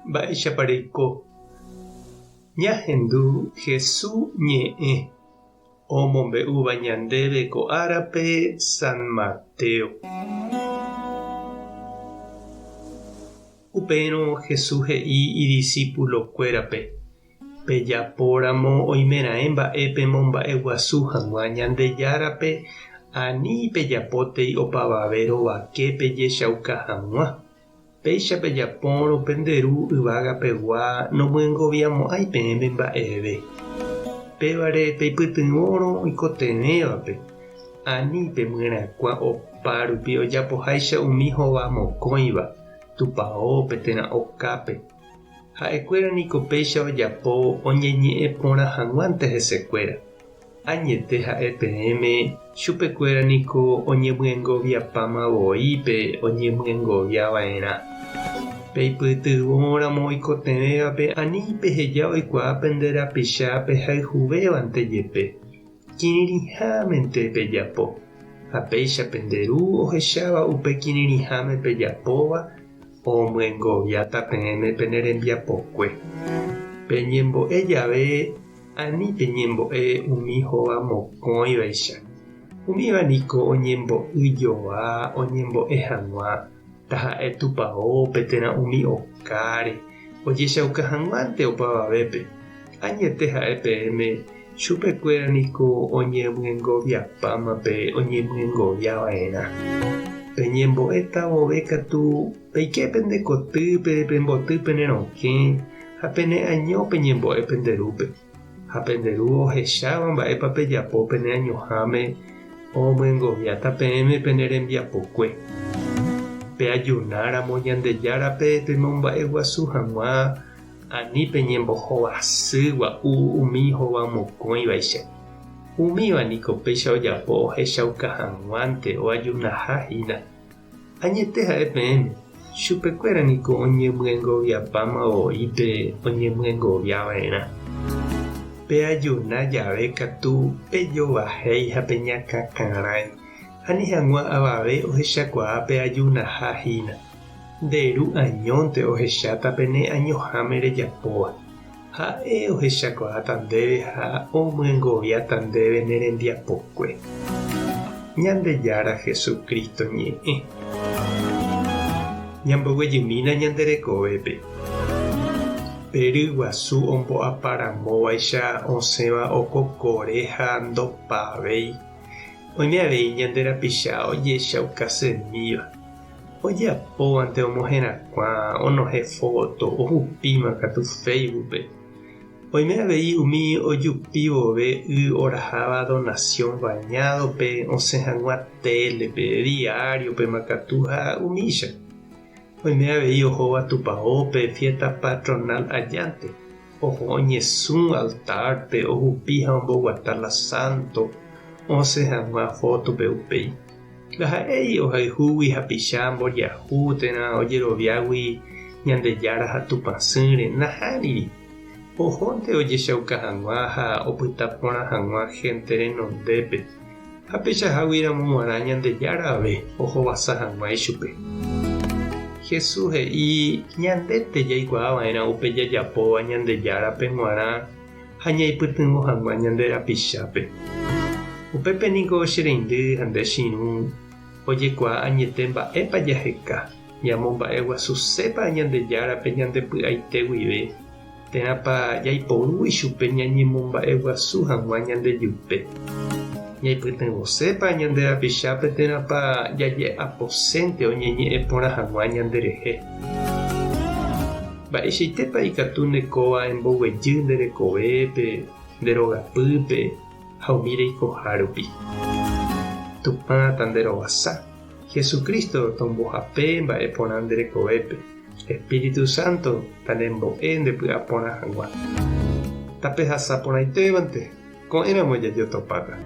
Mba'éichapareiko ñahendu Jesús ñe'ẽ omombe'úva ñandéve ko árape San Mateo. Upérõ Jesús he'i idiscípulokuérape: pejapóramo oimeraẽ mba'épe momba'eguasu hag̃ua Ñandejárape ani pejapótei opavave rovake pejechauka hag̃ua. Péicha pejapórõ penderu yvagapegua nomyengoviamo'ãi peẽme mba'eve. Pévare peipytyvõrõ oikotevẽvape ani pemyrakua opa rupi ojapoháicha umi hova mokõiva tupãópe térã okápe. Ha'ekuéra niko péicha ojapo oñeñe'ẽ porã hag̃uánte hesekuéra. Añete ha'e peẽme chupekuéra niko oñemyengoviapamavoípe oñemyengoviava'erã. Peipytyvõramo oikotevẽvape ani peheja oikuaa penderapicha pehayhuvévante jepe. Kirirĩhámente pejapo. Ha péicha penderu ohecháva upe kirirĩháme pejapóva omyengoviáta peẽme penerembiapokue. Peñembo'e jave ani peñembo'e umi hova mokõivaicha. Umíva niko oñembo'yjoa oñembo'e hag̃ua. Taha'e tupãópe térã umi okáre ojechauka hag̃uánte opavavépe. Añete ha'e peẽme chupekuéra niko oñemyengoviapámape oñemyengoviava'erã. Peñembo'éta vove katu peike pendekotýpe pemboty penerõke ha pene'año peñembo'e penderúpe. Ha penderu ohecháva mba'épa pejapo pene'añoháme omyengoviáta peẽme penerembiapokue. Peajunáramo Ñandejárape pemomba'eguasu hag̃ua ani peñembohovasýva umi hova mokõivaicha. Umíva niko péicha ojapo ohechauka hag̃uánte oajunahahína. Añete ha'e peẽme chupekuéra niko oñemyengoviapamavoípe oñemyengoviava'erã. Peajuna jave katu pejovahéi ha peñakãkarãi. Ani hag̃ua avave ohechakuaa peajunahahína. Nderu añónte ohecháta pene'añoháme rejapóva. Ha'e ohechakuaáta ndéve ha omyengoviáta ndéve nerembiapokue. Ñandejára Jesucristo ñe'ẽ. Ñamboguejymína ñanderekovépe. Peryguasu ombo'aparamóvaicha osẽva okokore ha ndopavéi. Oime avei ñanderapicha ojechaukasemíva. Ojapóvante omohẽrakua, onohẽ foto, ohupíma katu Facebookpe. Oime avei umi ojupi vove y oraháva donación bañadope, osẽ hag̃ua télepe, diariopema katu ha umícha. Oime avei ohóva tupãópe fiesta patronal ajánte. Oho oñesũ altárpe, ohupi ha omboguata la santo, osẽ hag̃ua fotope upéi. Laha'éi ohayhúgui hapicha mboriahu térã ojeroviágui Ñandejára ha tupãsýre nahániri. Ohónte ojechauka hag̃ua ha opyta porã hag̃ua gente renondépe. Ha pechaháguiramo g̃uarã Ñandejára ohovasa hag̃ua ichupe. Jesús he'i ñandéte jaikuaava'erã upe jajapóva Ñandejárape g̃uarã ha ñaipytyvõ hag̃ua ñanderapichápe. Upépe niko chereindy ha nde chiru ojekuaa añete mba'épa jaheka ñamomba'eguasusépa Ñandejárape ñandepy'aite guive. Térãpa jaiporu ichupe ñañemomba'eguasu hag̃ua ñandejupe. Ñaipytyvõsépa ñanderapichápe térãpa jaje aposénte oñeñe'ẽ porã hag̃ua ñanderehe. Mba'eichaitépa ikatu ndekóva emboguejy nderekovépe, nderogapýpe ha umi reikoha rupi. Tupãta nderovasa. Jesucristo tombohape mba'e porã nderekovépe. Espíritu Santo tanembo'e ndepy'a porã hag̃ua. Tapehasa porãitévante ko'ẽramo jajotopáta.